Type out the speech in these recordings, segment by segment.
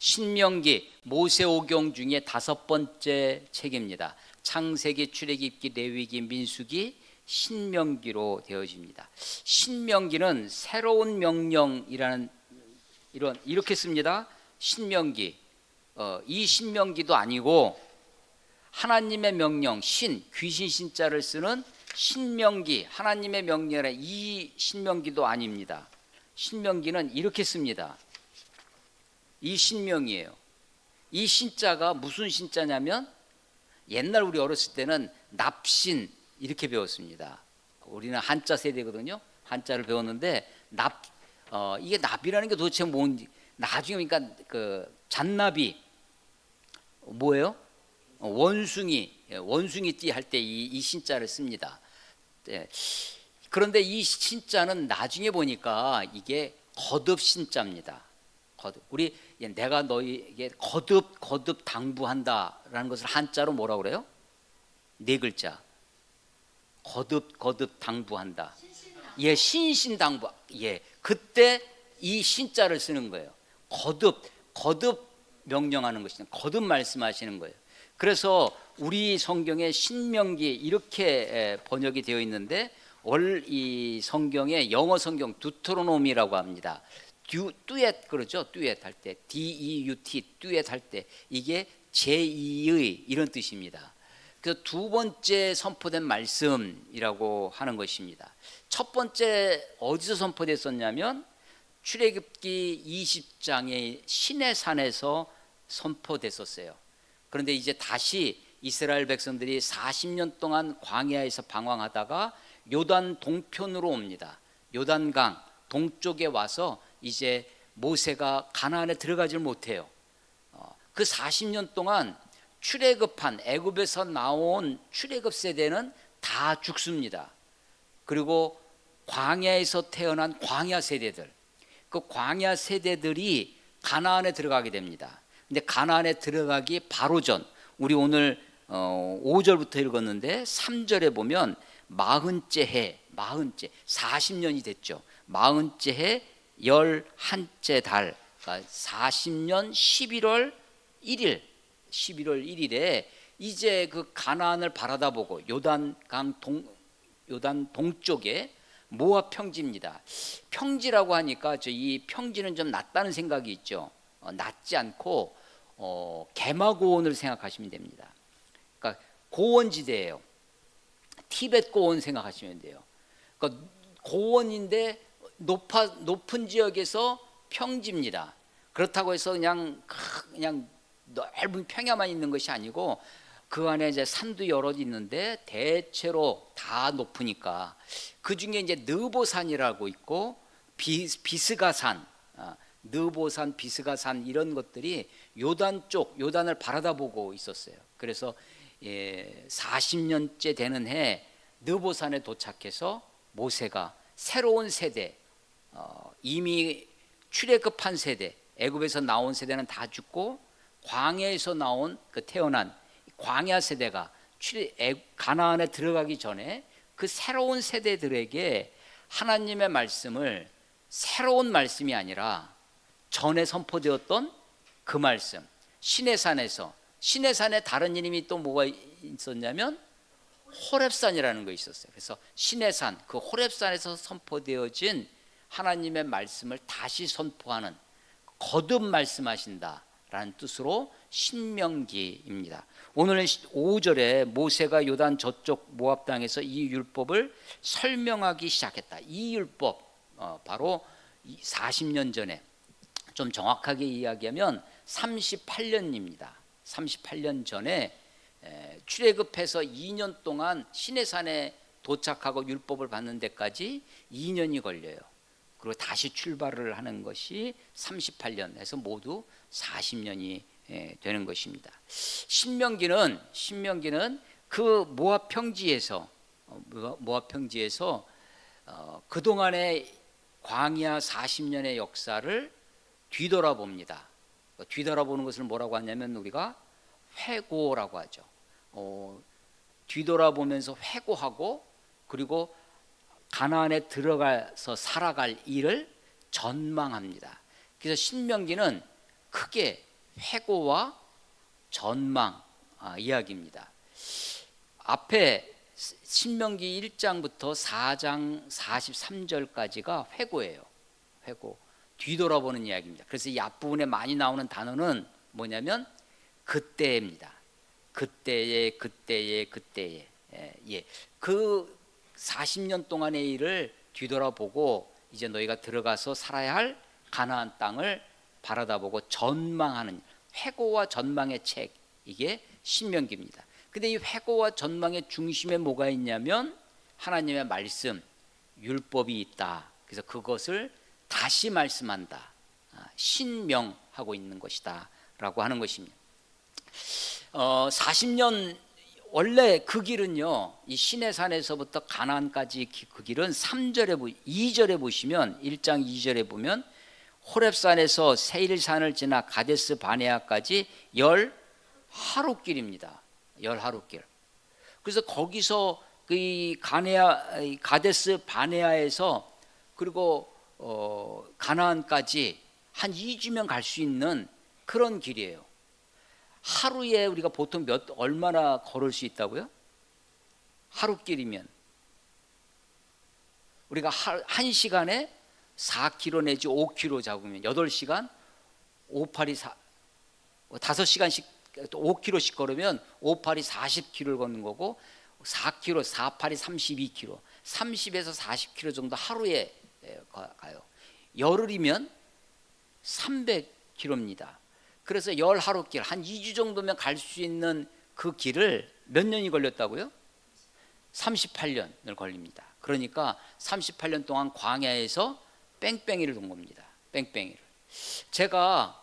신명기 모세오경 중에 5번째 책입니다. 창세기, 출애굽기, 레위기, 민수기, 신명기로 되어집니다. 신명기는 새로운 명령이라는 이렇게 씁니다. 신명기. 이 신명기도 아니고 하나님의 명령, 귀신 신자를 쓰는 신명기, 하나님의 명령이라 이 신명기도 아닙니다. 신명기는 이렇게 씁니다. 이 신명이에요. 이 신자가 무슨 신자냐면 옛날 우리 어렸을 때는 납신 이렇게 배웠습니다. 우리는 한자 세대거든요. 한자를 배웠는데 이게 납이라는 게 도대체 뭔지 나중에 그러니까 그 잔나비 뭐예요? 원숭이띠 할 때 이 신자를 씁니다. 네. 그런데 이 신자는 나중에 보니까 이게 거듭 신자입니다. 우리 내가 너희에게 거듭 당부한다라는 것을 한자로 뭐라고 그래요? 4글자. 거듭 당부한다. 예, 신신당부. 예, 그때 이 신자를 쓰는 거예요. 거듭 명령하는 것이죠. 거듭 말씀하시는 거예요. 그래서 우리 성경에 신명기 이렇게 번역이 되어 있는데 이 성경에 영어 성경 두트로노미라고 합니다. 듀엣 그러죠. 듀엣 할 때 DEUT 듀엣 할 때 이게 제2의 이런 뜻입니다. 그래서 두 번째 선포된 말씀이라고 하는 것입니다. 첫 번째 어디서 선포됐었냐면 출애굽기 20장의 시내산에서 선포됐었어요. 그런데 이제 다시 이스라엘 백성들이 40년 동안 광야에서 방황하다가 요단 동편으로 옵니다. 요단강 동쪽에 와서 이제 모세가 가나안에 들어가질 못해요. 그 40년 동안 출애굽한 애굽에서 나온 출애굽 세대는 다 죽습니다. 그리고 광야에서 태어난 광야 세대들, 그 광야 세대들이 가나안에 들어가게 됩니다. 근데 가나안에 들어가기 바로 전 우리 오늘 5절부터 읽었는데 3절에 보면 마흔째 해 40년이 됐죠. 마흔째 해 11째 달 40년 11월 1일에 이제 그 가나안을 바라다보고 요단 동쪽에 모압 평지입니다. 평지라고 하니까 이 평지는 좀 낮다는 생각이 있죠. 낮지 않고 개마고원을 생각하시면 됩니다. 그러니까 고원지대예요. 티벳 고원 생각하시면 돼요. 그러니까 고원인데 높은 지역에서 평지입니다. 그렇다고 해서 그냥 넓은 평야만 있는 것이 아니고 그 안에 이제 산도 여러 있는데 대체로 다 높으니까 그 중에 이제 느보산이라고 있고 비스가산, 느보산, 비스가산 이런 것들이 요단 쪽 요단을 바라다보고 있었어요. 그래서 40년째 되는 해 느보산에 도착해서 모세가 새로운 세대, 이미 출애굽한 세대, 애굽에서 나온 세대는 다 죽고 광야에서 나온 그 태어난 광야 세대가 가나안에 들어가기 전에 그 새로운 세대들에게 하나님의 말씀을 새로운 말씀이 아니라 전에 선포되었던 그 말씀, 시내산에 다른 이름이 또 뭐가 있었냐면 호렙산이라는 거 있었어요. 그래서 시내산, 그 호렙산에서 선포되어진 하나님의 말씀을 다시 선포하는 거듭 말씀하신다라는 뜻으로 신명기입니다. 오늘은 5절에 모세가 요단 저쪽 모압 땅에서 이 율법을 설명하기 시작했다. 이 율법 바로 40년 전에, 좀 정확하게 이야기하면 38년입니다. 38년 전에 출애굽해서 2년 동안 시내산에 도착하고 율법을 받는 데까지 2년이 걸려요. 그리고 다시 출발을 하는 것이 38년 해서 모두 40년이 되는 것입니다. 신명기는 그 모압 평지에서 그동안의 광야 40년의 역사를 뒤돌아봅니다. 뒤돌아보는 것을 뭐라고 하냐면 우리가 회고라고 하죠. 뒤돌아보면서 회고하고 그리고 가나안에 들어가서 살아갈 일을 전망합니다. 그래서 신명기는 크게 회고와 전망 이야기입니다. 앞에 신명기 1장부터 4장 43절까지가 회고예요. 회고, 뒤돌아보는 이야기입니다. 그래서 이 앞부분에 많이 나오는 단어는 뭐냐면 그때입니다. 그때에 그때에 그때에. 예. 그 40년 동안의 일을 뒤돌아보고 이제 너희가 들어가서 살아야 할 가나안 땅을 바라다보고 전망하는, 회고와 전망의 책, 이게 신명기입니다. 근데 이 회고와 전망의 중심에 뭐가 있냐면 하나님의 말씀, 율법이 있다. 그래서 그것을 다시 말씀한다, 신명하고 있는 것이다 라고 하는 것입니다. 40년, 원래 그 길은요, 이 시내산에서부터 가나안까지 그 길은 2절에 보시면, 1장 2절에 보면 호렙산에서 세일산을 지나 가데스 바네아까지 10하루길입니다. 10하루길. 그래서 거기서 그 가데스 바네아에서 그리고 가나안까지 한 2주면 갈 수 있는 그런 길이에요. 하루에 우리가 보통 얼마나 걸을 수 있다고요? 하루길이면 우리가 한 시간에 4km 내지 5km 잡으면 8시간 5시간씩 5km씩 걸으면 5,8이 40km를 걷는 거고, 4km, 4,8이 32km, 30에서 40km 정도 하루에 가요. 열흘이면 300km입니다. 그래서 10하루길, 한 2주 정도면 갈 수 있는 그 길을 몇 년이 걸렸다고요? 38년을 걸립니다. 그러니까 38년 동안 광야에서 뺑뺑이를 돈 겁니다. 뺑뺑이를. 제가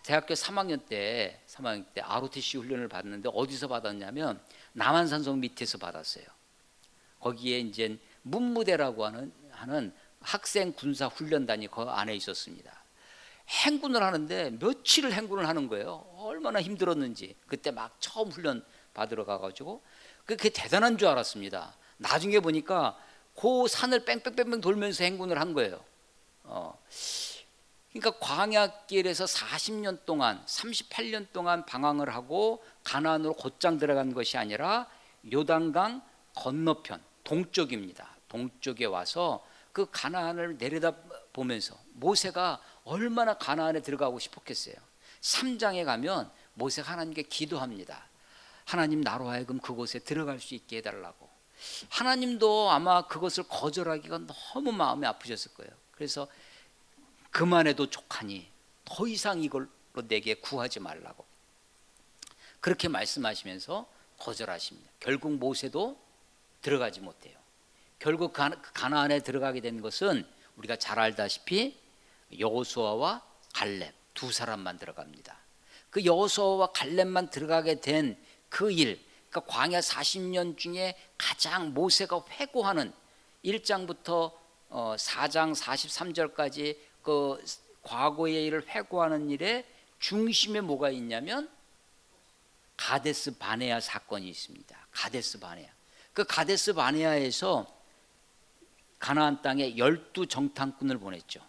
대학교 3학년 때 ROTC 훈련을 받는데 어디서 받았냐면 남한산성 밑에서 받았어요. 거기에 이제 문무대라고 하는 학생 군사 훈련단이 그 안에 있었습니다. 행군을 하는데 며칠을 행군을 하는 거예요. 얼마나 힘들었는지. 그때 막 처음 훈련 받으러 가가지고 그게 대단한 줄 알았습니다. 나중에 보니까 그 산을 뺑뺑뺑뺑 돌면서 행군을 한 거예요. 그러니까 광야길에서 40년 동안, 38년 동안 방황을 하고 가나안으로 곧장 들어간 것이 아니라 요단강 건너편 동쪽입니다. 동쪽에 와서 그 가나안을 내려다보면서 모세가 얼마나 가나안에 들어가고 싶었겠어요. 3장에 가면 모세가 하나님께 기도합니다. 하나님, 나로 하여금 그곳에 들어갈 수 있게 해달라고. 하나님도 아마 그것을 거절하기가 너무 마음이 아프셨을 거예요. 그래서 그만해도 족하니 더 이상 이걸로 내게 구하지 말라고 그렇게 말씀하시면서 거절하십니다. 결국 모세도 들어가지 못해요. 결국 가나안에 들어가게 된 것은 우리가 잘 알다시피 여호수아와 갈렙 두 사람만 들어갑니다. 그 여호수아와 갈렙만 들어가게 된 그 일, 그러니까 광야 40년 중에 가장 모세가 회고하는 1장부터 4장 43절까지 그 과거의 일을 회고하는 일에 중심에 뭐가 있냐면 가데스 바네아 사건이 있습니다. 가데스 바네아. 그 가데스 바네아에서 가나안 땅에 12정탐꾼을 보냈죠.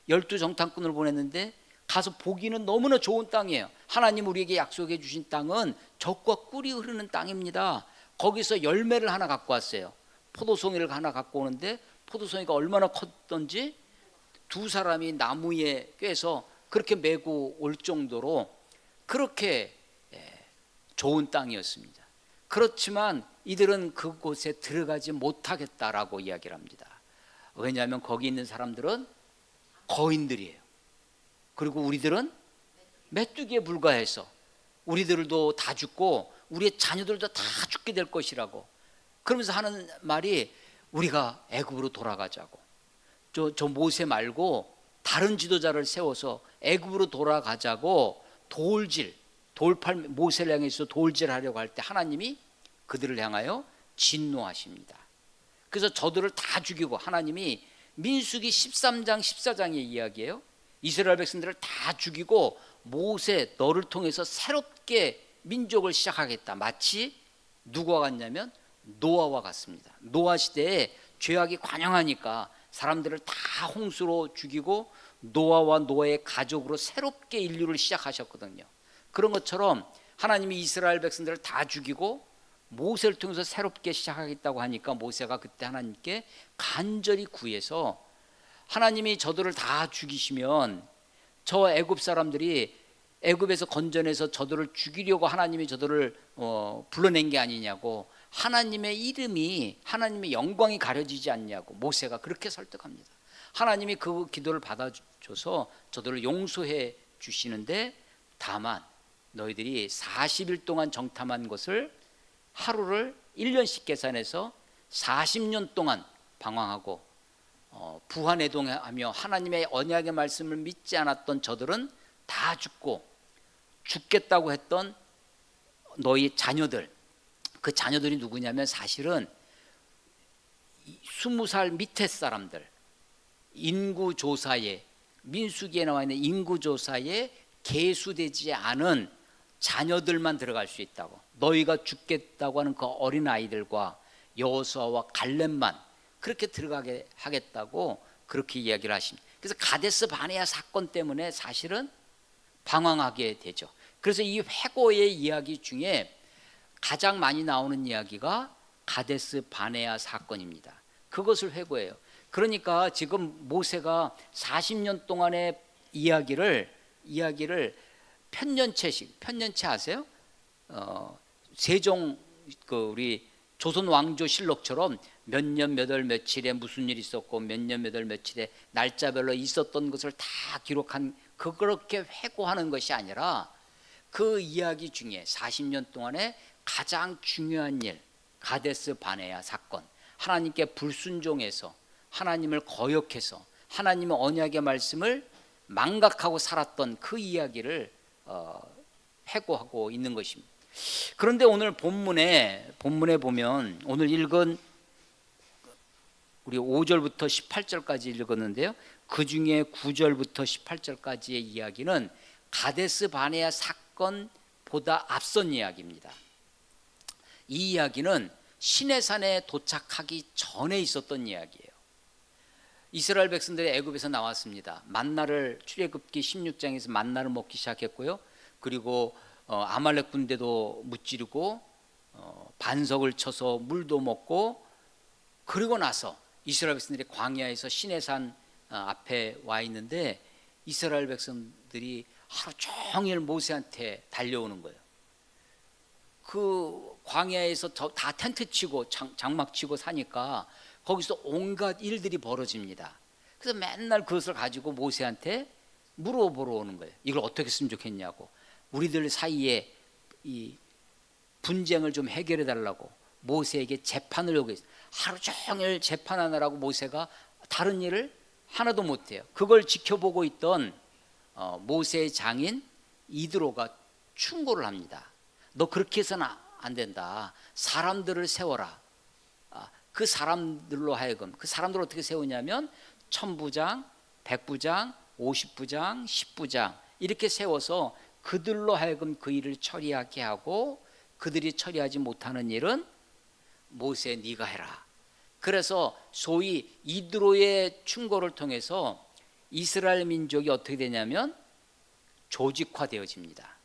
12정탐꾼을 보냈는데 가서 보기는 너무나 좋은 땅이에요. 하나님 우리에게 약속해 주신 땅은 젖과 꿀이 흐르는 땅입니다. 거기서 열매를 하나 갖고 왔어요. 포도송이를 하나 갖고 오는데 포도송이가 얼마나 컸던지 두 사람이 나무에 꿰서 그렇게 메고 올 정도로 그렇게 좋은 땅이었습니다. 그렇지만 이들은 그곳에 들어가지 못하겠다라고 이야기를 합니다. 왜냐하면 거기 있는 사람들은 거인들이에요. 그리고 우리들은 메뚜기에 불과해서 우리들도 다 죽고 우리의 자녀들도 다 죽게 될 것이라고 그러면서 하는 말이 우리가 애굽으로 돌아가자고. 저 모세 말고 다른 지도자를 세워서 애굽으로 돌아가자고 모세를 향해서 돌질하려고 할 때 하나님이 그들을 향하여 진노하십니다. 그래서 저들을 다 죽이고 하나님이 민수기 13장 14장의 이야기예요. 이스라엘 백성들을 다 죽이고 모세 너를 통해서 새롭게 민족을 시작하겠다. 마치 누구와 같냐면 노아와 같습니다. 노아 시대에 죄악이 관영하니까 사람들을 다 홍수로 죽이고 노아와 노아의 가족으로 새롭게 인류를 시작하셨거든요. 그런 것처럼 하나님이 이스라엘 백성들을 다 죽이고 모세를 통해서 새롭게 시작하겠다고 하니까 모세가 그때 하나님께 간절히 구해서 하나님이 저들을 다 죽이시면 저 애굽 사람들이 애굽에서 건져내서 저들을 죽이려고 하나님이 저들을 불러낸 게 아니냐고, 하나님의 이름이, 하나님의 영광이 가려지지 않냐고 모세가 그렇게 설득합니다. 하나님이 그 기도를 받아줘서 저들을 용서해 주시는데, 다만 너희들이 40일 동안 정탐한 것을 하루를 1년씩 계산해서 40년 동안 방황하고 부하내동하며 하나님의 언약의 말씀을 믿지 않았던 저들은 다 죽고, 죽겠다고 했던 너희 자녀들, 그 자녀들이 누구냐면 사실은 20살 밑에 사람들, 인구조사에, 민수기에 나와 있는 인구조사에 계수되지 않은 자녀들만 들어갈 수 있다고, 너희가 죽겠다고 하는 그 어린 아이들과 여호수아와 갈렙만 그렇게 들어가게 하겠다고 그렇게 이야기를 하십니다. 그래서 가데스 바네아 사건 때문에 사실은 방황하게 되죠. 그래서 이 회고의 이야기 중에 가장 많이 나오는 이야기가 가데스 바네아 사건입니다. 그것을 회고해요. 그러니까 지금 모세가 40년 동안의 이야기를 편년체 아세요? 세종 우리 조선 왕조실록처럼 몇 년 몇 월 며칠에 무슨 일이 있었고 몇 년 몇 월 며칠에 날짜별로 있었던 것을 다 기록한, 그렇게 회고하는 것이 아니라 그 이야기 중에 40년 동안에 가장 중요한 일, 가데스 바네아 사건, 하나님께 불순종해서 하나님을 거역해서 하나님의 언약의 말씀을 망각하고 살았던 그 이야기를 회고하고 있는 것입니다. 그런데 오늘 본문에 보면 오늘 읽은 우리 5절부터 18절까지 읽었는데요, 그 중에 9절부터 18절까지의 이야기는 가데스 바네아 사건보다 앞선 이야기입니다. 이 이야기는 시내산에 도착하기 전에 있었던 이야기예요. 이스라엘 백성들이 애굽에서 나왔습니다. 만나를, 출애굽기 16장에서 만나를 먹기 시작했고요. 그리고 아말렉 군대도 무찌르고 반석을 쳐서 물도 먹고, 그리고 나서 이스라엘 백성들이 광야에서 시내산 앞에 와 있는데 이스라엘 백성들이 하루 종일 모세한테 달려오는 거예요. 그 광야에서 다 텐트 치고 장막 치고 사니까 거기서 온갖 일들이 벌어집니다. 그래서 맨날 그것을 가지고 모세한테 물어보러 오는 거예요. 이걸 어떻게 했으면 좋겠냐고, 우리들 사이에 이 분쟁을 좀 해결해 달라고 모세에게 재판을 요구했어요. 하루 종일 재판하느라고 모세가 다른 일을 하나도 못해요. 그걸 지켜보고 있던 모세의 장인 이드로가 충고를 합니다. 너 그렇게 해서는 안 된다. 사람들을 세워라. 그 사람들로 하여금, 그 사람들을 어떻게 세우냐면 1000부장, 100부장, 50부장, 10부장 이렇게 세워서 그들로 하여금 그 일을 처리하게 하고, 그들이 처리하지 못하는 일은 모세 네가 해라. 그래서 소위 이드로의 충고를 통해서 이스라엘 민족이 어떻게 되냐면 조직화되어집니다.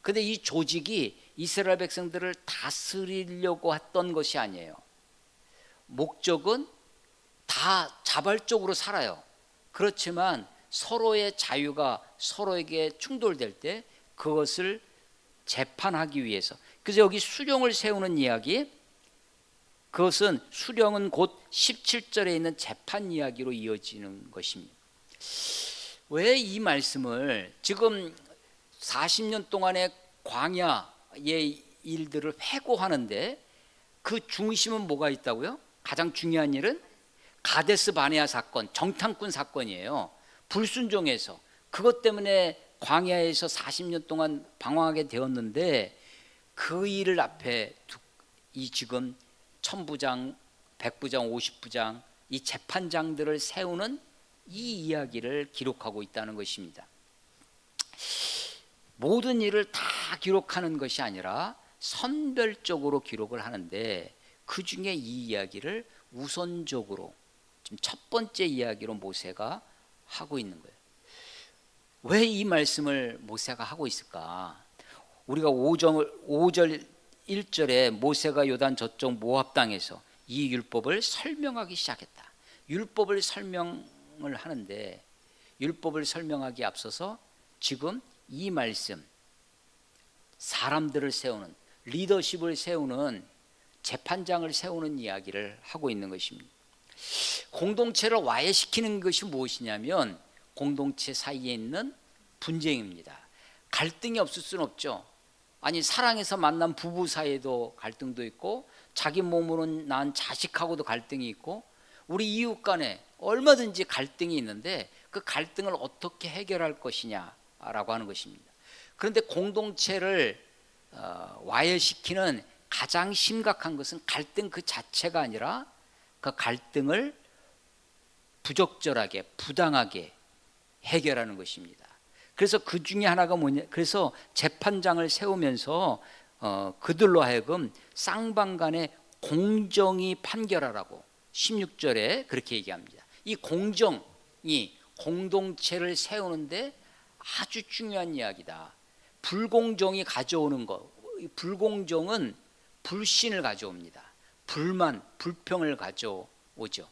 그런데 이 조직이 이스라엘 백성들을 다스리려고 했던 것이 아니에요. 목적은 다 자발적으로 살아요. 그렇지만 서로의 자유가 서로에게 충돌될 때 그것을 재판하기 위해서, 그래서 여기 수령을 세우는 이야기, 그것은 수령은 곧 17절에 있는 재판 이야기로 이어지는 것입니다. 왜 이 말씀을 지금 40년 동안의 광야의 일들을 회고하는데 그 중심은 뭐가 있다고요? 가장 중요한 일은 가데스 바네아 사건, 정탐꾼 사건이에요. 불순종해서 그것 때문에 광야에서 40년 동안 방황하게 되었는데, 그 일을 앞에 이 지금 1000부장, 100부장, 50부장 이 재판장들을 세우는 이 이야기를 기록하고 있다는 것입니다. 모든 일을 다 기록하는 것이 아니라 선별적으로 기록을 하는데, 그 중에 이 이야기를 우선적으로 지금 첫 번째 이야기로 모세가 하고 있는 거예요. 왜 이 말씀을 모세가 하고 있을까? 우리가 5절 1절에 모세가 요단 저쪽 모압 땅에서 이 율법을 설명하기 시작했다. 율법을 설명을 하는데 율법을 설명하기에 앞서서 지금 이 말씀, 사람들을 세우는, 리더십을 세우는, 재판장을 세우는 이야기를 하고 있는 것입니다. 공동체를 와해시키는 것이 무엇이냐면 공동체 사이에 있는 분쟁입니다. 갈등이 없을 수는 없죠. 아니, 사랑해서 만난 부부 사이에도 갈등도 있고, 자기 몸으로 낳은 자식하고도 갈등이 있고, 우리 이웃 간에 얼마든지 갈등이 있는데 그 갈등을 어떻게 해결할 것이냐라고 하는 것입니다. 그런데 공동체를 와해시키는 가장 심각한 것은 갈등 그 자체가 아니라 그 갈등을 부적절하게, 부당하게 해결하는 것입니다. 그래서 그 중에 하나가 뭐냐? 그래서 재판장을 세우면서 그들로 하여금 쌍방간에 공정히 판결하라고 16절에 그렇게 얘기합니다. 이 공정이 공동체를 세우는데 아주 중요한 이야기다. 불공정이 가져오는 것, 불공정은 불신을 가져옵니다. 불만, 불평을 가져오죠.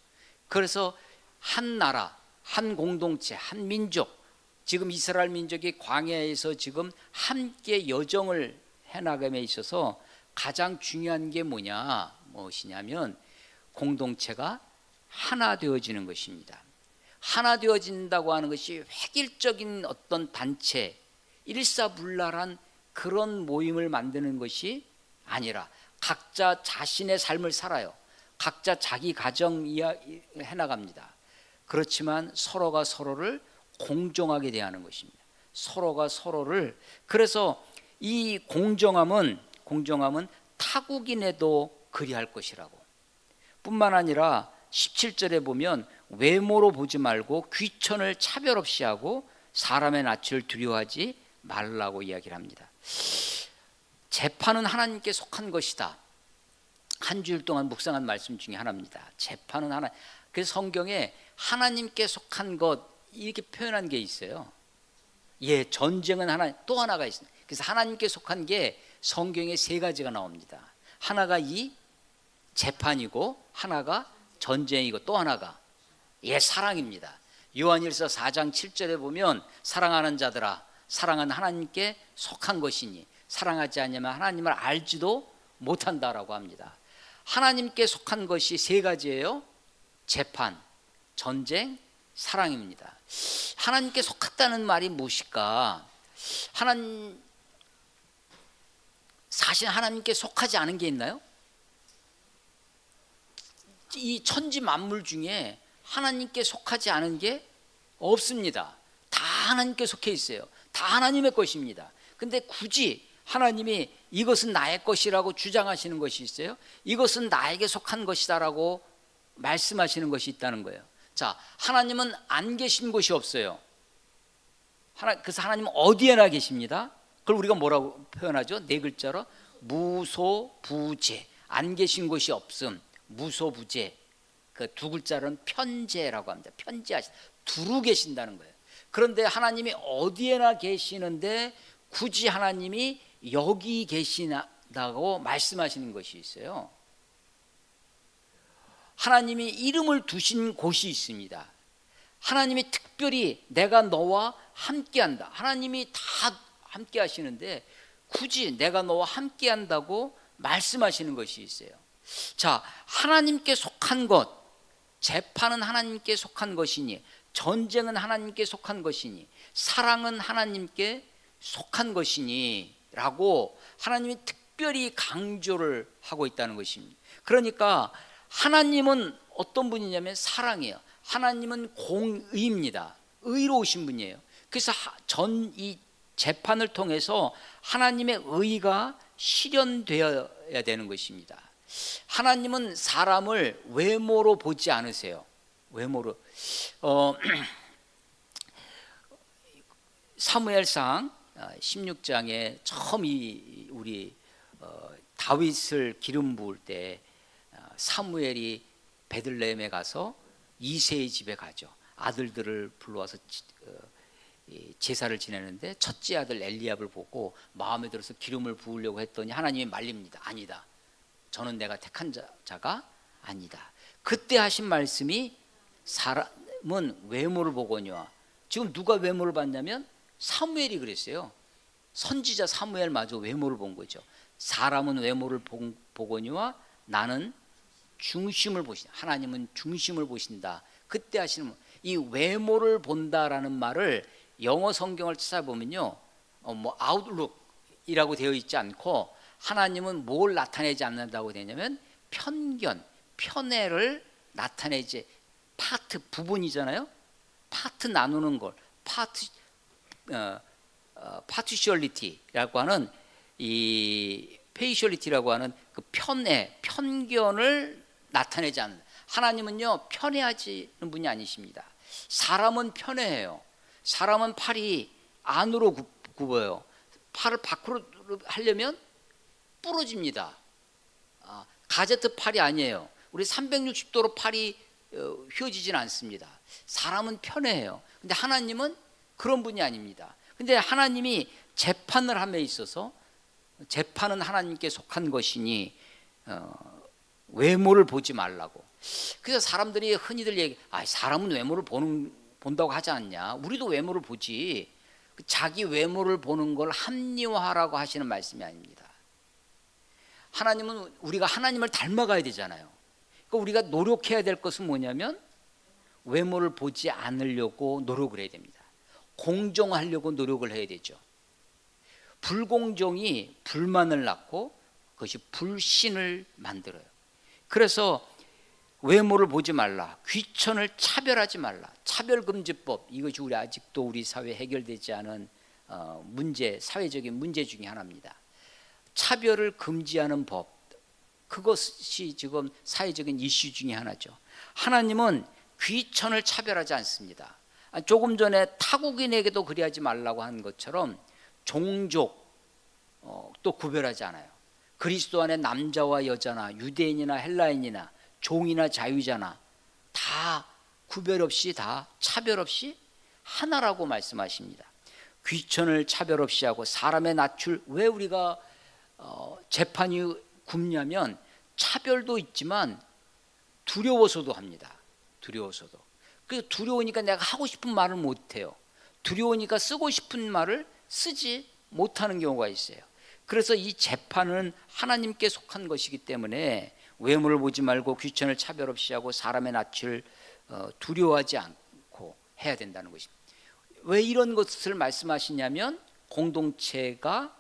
그래서 한 나라, 한 공동체, 한 민족, 지금 이스라엘 민족이 광야에서 지금 함께 여정을 해나감에 있어서 가장 중요한 게 무엇이냐면 공동체가 하나 되어지는 것입니다. 하나 되어진다고 하는 것이 획일적인 어떤 단체, 일사불란한 그런 모임을 만드는 것이 아니라 각자 자신의 삶을 살아요. 각자 자기 가정 해나갑니다. 그렇지만 서로가 서로를 공정하게 대하는 것입니다. 서로가 서로를, 그래서 이 공정함은 타국인에도 그리할 것이라고. 뿐만 아니라 17절에 보면 외모로 보지 말고 귀천을 차별 없이 하고 사람의 낯을 두려워하지 말라고 이야기를 합니다. 재판은 하나님께 속한 것이다. 한 주일 동안 묵상한 말씀 중에 하나입니다. 재판은 하나. 그래서 성경에 하나님께 속한 것 이렇게 표현한 게 있어요. 예, 전쟁은 하나, 또 하나가 있습니다. 그래서 하나님께 속한 게 성경에 세 가지가 나옵니다. 하나가 이 재판이고, 하나가 전쟁이고, 또 하나가 사랑입니다. 요한일서 4장 7절에 보면 사랑하는 자들아, 사랑은 하나님께 속한 것이니 사랑하지 않으면 하나님을 알지도 못한다라고 합니다. 하나님께 속한 것이 세 가지예요. 재판, 전쟁, 사랑입니다. 하나님께 속했다는 말이 무엇일까? 사실 하나님께 속하지 않은 게 있나요? 이 천지 만물 중에 하나님께 속하지 않은 게 없습니다. 다 하나님께 속해 있어요. 다 하나님의 것입니다. 근데 굳이 하나님이 이것은 나의 것이라고 주장하시는 것이 있어요. 이것은 나에게 속한 것이다라고 말씀하시는 것이 있다는 거예요. 자, 하나님은 안 계신 곳이 없어요. 그래서 하나님은 어디에나 계십니다. 그걸 우리가 뭐라고 표현하죠? 네 글자로 무소부재. 안 계신 곳이 없음. 무소부재. 그 두 글자로는 편재라고 합니다. 두루 계신다는 거예요. 그런데 하나님이 어디에나 계시는데 굳이 하나님이 여기 계시다고 말씀하시는 것이 있어요. 하나님이 이름을 두신 곳이 있습니다. 하나님이 특별히 내가 너와 함께한다. 하나님이 다 함께 하시는데 굳이 내가 너와 함께 한다고 말씀하시는 것이 있어요. 자, 하나님께 속한 것, 재판은 하나님께 속한 것이니, 전쟁은 하나님께 속한 것이니, 사랑은 하나님께 속한 것이니 라고 하나님이 특별히 강조를 하고 있다는 것입니다. 그러니까 하나님은 어떤 분이냐면 사랑이에요. 하나님은 공의입니다. 의로우신 분이에요. 그래서 이 재판을 통해서 하나님의 의가 실현되어야 되는 것입니다. 하나님은 사람을 외모로 보지 않으세요. 외모로. 사무엘상 16장에 처음 우리 다윗을 기름 부을 때 사무엘이 베들레헴에 가서 이새의 집에 가죠. 아들들을 불러와서 이 제사를 지내는데 첫째 아들 엘리압을 보고 마음에 들어서 기름을 부으려고 했더니 하나님이 말립니다. 아니다. 저는 내가 택한 자가 아니다. 그때 하신 말씀이 사람은 외모를 보거니와, 지금 누가 외모를 봤냐면 사무엘이 그랬어요. 선지자 사무엘마저 외모를 본 거죠. 사람은 외모를 보거니와 나는 중심을 보신다. 하나님은 중심을 보신다. 그때 하시는 이 외모를 본다라는 말을 영어 성경을 찾아보면요, 뭐 아웃룩이라고 되어 있지 않고 하나님은 뭘 나타내지 않는다고 되냐면 편견, 편애를 나타내지, 파트 부분이잖아요. 파트 나누는 걸 파티셜리티라고 하는, 이 페이셜리티라고 하는 그 편애, 편견을 나타내지 않는, 하나님은요 편애하지는 분이 아니십니다. 사람은 편애해요. 사람은 팔이 안으로 굽어요. 팔을 밖으로 하려면 부러집니다. 가제트 팔이 아니에요. 우리 360도로 팔이 휘어지진 않습니다. 사람은 편애해요. 근데 하나님은 그런 분이 아닙니다. 근데 하나님이 재판을 함에 있어서, 재판은 하나님께 속한 것이니 외모를 보지 말라고. 그래서 사람들이 흔히들 사람은 외모를 본다고 하지 않냐. 우리도 외모를 보지. 자기 외모를 보는 걸 합리화하라고 하시는 말씀이 아닙니다. 하나님은 우리가 하나님을 닮아가야 되잖아요. 그러니까 우리가 노력해야 될 것은 뭐냐면 외모를 보지 않으려고 노력을 해야 됩니다. 공정하려고 노력을 해야 되죠. 불공정이 불만을 낳고 그것이 불신을 만들어요. 그래서 외모를 보지 말라, 귀천을 차별하지 말라, 차별금지법, 이것이 우리 아직도 우리 사회에 해결되지 않은 문제, 사회적인 문제 중에 하나입니다. 차별을 금지하는 법, 그것이 지금 사회적인 이슈 중에 하나죠. 하나님은 귀천을 차별하지 않습니다. 조금 전에 타국인에게도 그리하지 말라고 한 것처럼 종족 또 구별하지 않아요. 그리스도 안에 남자와 여자나 유대인이나 헬라인이나 종이나 자유자나 다 구별 없이, 다 차별 없이 하나라고 말씀하십니다. 귀천을 차별 없이 하고 사람의 낯을, 왜 우리가 재판이 굽냐면 차별도 있지만 두려워서도 합니다. 두려워서도. 그래서 두려우니까 내가 하고 싶은 말을 못해요. 두려우니까 쓰고 싶은 말을 쓰지 못하는 경우가 있어요. 그래서 이 재판은 하나님께 속한 것이기 때문에 외모를 보지 말고 귀천을 차별 없이 하고 사람의 낯을 두려워하지 않고 해야 된다는 것입니다. 왜 이런 것을 말씀하시냐면 공동체가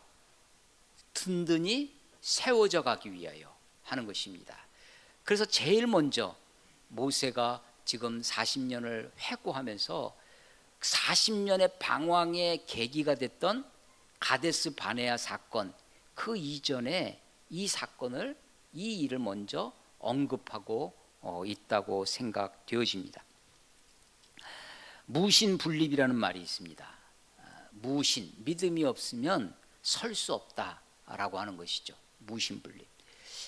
든든히 세워져 가기 위하여 하는 것입니다. 그래서 제일 먼저 모세가 지금 40년을 회고하면서 40년의 방황의 계기가 됐던 가데스 바네아 사건, 그 이전에 이 사건을, 이 일을 먼저 언급하고 있다고 생각되어집니다. 무신분립이라는 말이 있습니다. 무신, 믿음이 없으면 설 수 없다라고 하는 것이죠. 무신분립.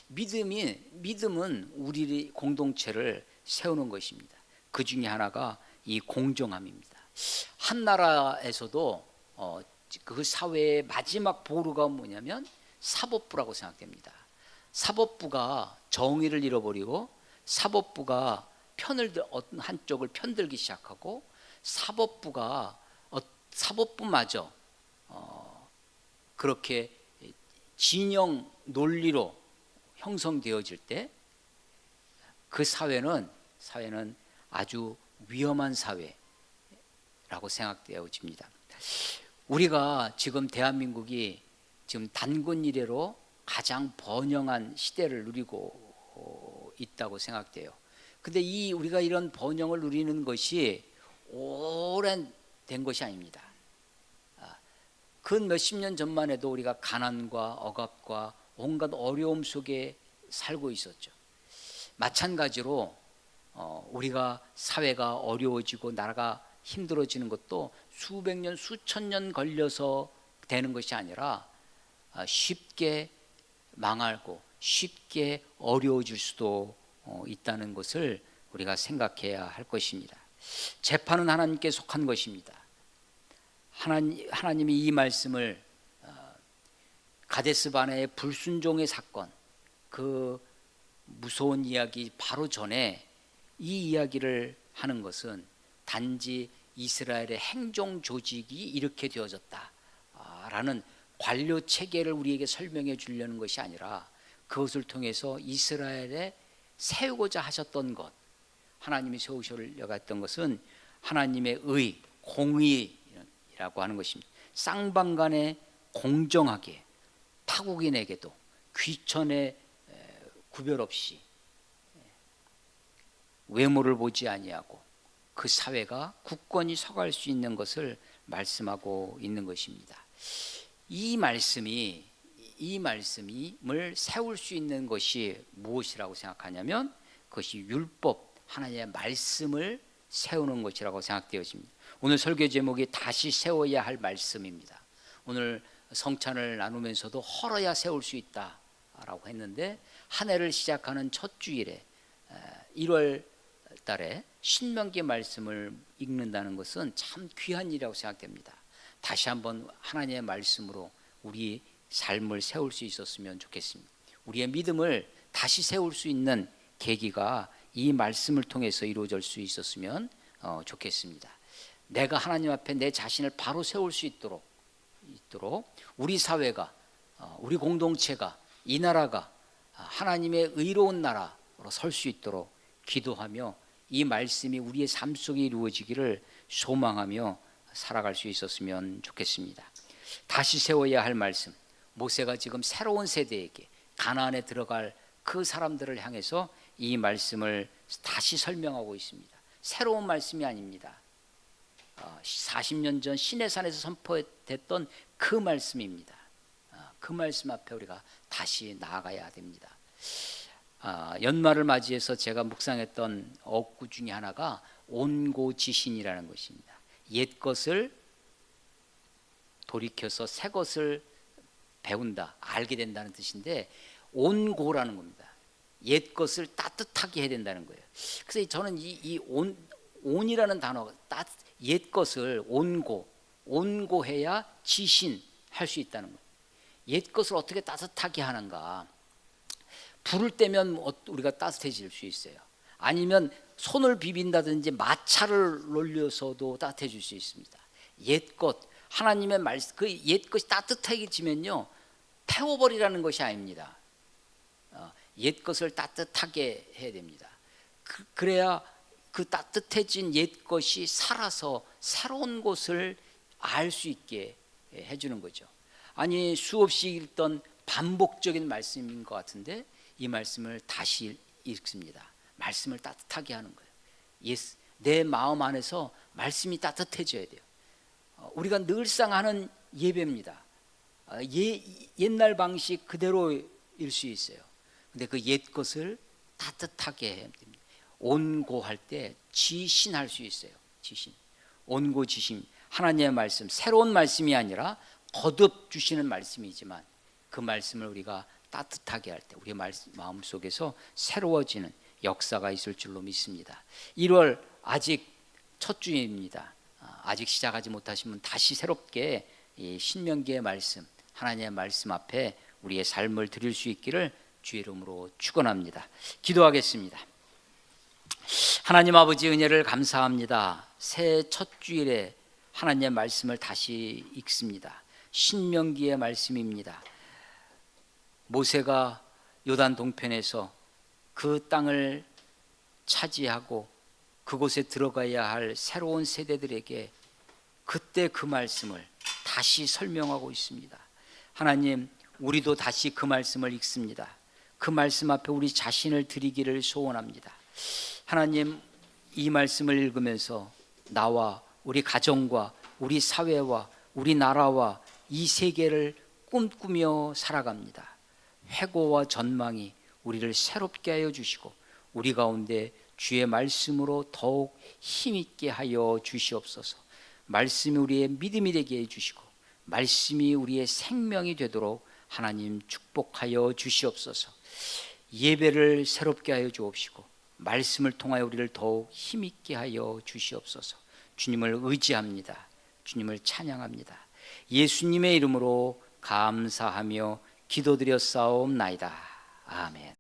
믿음은 우리 공동체를 세우는 것입니다. 그 중에 하나가 이 공정함입니다. 한 나라에서도 그 사회의 마지막 보루가 뭐냐면 사법부라고 생각됩니다. 사법부가 정의를 잃어버리고 사법부가 어떤 한쪽을 편들기 시작하고 사법부마저 그렇게 진영 논리로 형성되어질 때 그 사회는 아주 위험한 사회라고 생각되어집니다. 우리가 지금 대한민국이 지금 단군 이래로 가장 번영한 시대를 누리고 있다고 생각돼요. 근데 우리가 이런 번영을 누리는 것이 오랜된 것이 아닙니다. 근 몇십 년 전만 해도 우리가 가난과 억압과 온갖 어려움 속에 살고 있었죠. 마찬가지로 우리가 사회가 어려워지고 나라가 힘들어지는 것도 수백 년, 수천 년 걸려서 되는 것이 아니라 쉽게 망하고 쉽게 어려워질 수도 있다는 것을 우리가 생각해야 할 것입니다. 재판은 하나님께 속한 것입니다. 하나님이 이 말씀을 가데스 바네의 불순종의 사건, 그 무서운 이야기 바로 전에 이 이야기를 하는 것은 단지 이스라엘의 행정 조직이 이렇게 되어졌다라는 관료 체계를 우리에게 설명해 주려는 것이 아니라 그것을 통해서 이스라엘에 세우고자 하셨던 것, 하나님이 세우시려고 했던 것은 하나님의 의, 공의라고 하는 것입니다. 쌍방간에 공정하게 타국인에게도 귀천에 구별 없이 외모를 보지 아니하고 그 사회가 굳건히 서갈 수 있는 것을 말씀하고 있는 것입니다. 이 말씀을 세울 수 있는 것이 무엇이라고 생각하냐면 그것이 율법, 하나님의 말씀을 세우는 것이라고 생각되어집니다. 오늘 설교 제목이 다시 세워야 할 말씀입니다. 오늘 성찬을 나누면서도 헐어야 세울 수 있다라고 했는데 한 해를 시작하는 첫 주일에 1월 달에 신명기 말씀을 읽는다는 것은 참 귀한 일이라고 생각됩니다. 다시 한번 하나님의 말씀으로 우리 삶을 세울 수 있었으면 좋겠습니다. 우리의 믿음을 다시 세울 수 있는 계기가 이 말씀을 통해서 이루어질 수 있었으면 좋겠습니다. 내가 하나님 앞에 내 자신을 바로 세울 수 있도록 우리 사회가, 우리 공동체가, 이 나라가 하나님의 의로운 나라로 설 수 있도록 기도하며 이 말씀이 우리의 삶 속에 이루어지기를 소망하며 살아갈 수 있었으면 좋겠습니다. 다시 세워야 할 말씀, 모세가 지금 새로운 세대에게 가나안에 들어갈 그 사람들을 향해서 이 말씀을 다시 설명하고 있습니다. 새로운 말씀이 아닙니다. 40년 전 시내산에서 선포됐던 그 말씀입니다. 그 말씀 앞에 우리가 다시 나아가야 됩니다. 연말을 맞이해서 제가 묵상했던 어구 중에 하나가 온고지신이라는 것입니다. 옛 것을 돌이켜서 새 것을 배운다, 알게 된다는 뜻인데 온고라는 겁니다. 옛 것을 따뜻하게 해야 된다는 거예요. 그래서 저는 이 온이라는 단어, 옛 것을 온고해야 지신할 수 있다는 거예요. 옛 것을 어떻게 따뜻하게 하는가? 불을 떼면 우리가 따뜻해질 수 있어요. 아니면 손을 비빈다든지 마찰을 놀려서도 따뜻해질 수 있습니다. 옛것, 하나님의 말씀, 그 옛것이 따뜻해지면요 태워버리라는 것이 아닙니다. 옛것을 따뜻하게 해야 됩니다. 그래야 그 따뜻해진 옛것이 살아서 새로운 것을 알 수 있게 해주는 거죠. 아니 수없이 읽던 반복적인 말씀인 것 같은데 이 말씀을 다시 읽습니다. 말씀을 따뜻하게 하는 거예요. 내 마음 안에서 말씀이 따뜻해져야 돼요. 우리가 늘상 하는 예배입니다. 옛날 방식 그대로일 수 있어요. 근데 그 옛 것을 따뜻하게 해야 됩니다. 온고할 때 지신할 수 있어요. 지신, 온고지신, 하나님의 말씀, 새로운 말씀이 아니라 거듭 주시는 말씀이지만 그 말씀을 우리가 따뜻하게 할 때 우리 마음 속에서 새로워지는 역사가 있을 줄로 믿습니다. 1월 아직 첫 주입니다. 아직 시작하지 못하신 분 다시 새롭게 이 신명기의 말씀, 하나님의 말씀 앞에 우리의 삶을 드릴 수 있기를 주의 이름으로 축원합니다. 기도하겠습니다. 하나님 아버지 은혜를 감사합니다. 새 첫 주일에 하나님의 말씀을 다시 읽습니다. 신명기의 말씀입니다. 모세가 요단 동편에서 그 땅을 차지하고 그곳에 들어가야 할 새로운 세대들에게 그때 그 말씀을 다시 설명하고 있습니다. 하나님, 우리도 다시 그 말씀을 읽습니다. 그 말씀 앞에 우리 자신을 드리기를 소원합니다. 하나님, 이 말씀을 읽으면서 나와 우리 가정과 우리 사회와 우리 나라와 이 세계를 꿈꾸며 살아갑니다. 회고와 전망이 우리를 새롭게 하여 주시고 우리 가운데 주의 말씀으로 더욱 힘있게 하여 주시옵소서. 말씀이 우리의 믿음이 되게 해주시고 말씀이 우리의 생명이 되도록 하나님 축복하여 주시옵소서. 예배를 새롭게 하여 주옵시고 말씀을 통하여 우리를 더욱 힘있게 하여 주시옵소서. 주님을 의지합니다. 주님을 찬양합니다. 예수님의 이름으로 감사하며 기도드렸사옵나이다. 아멘.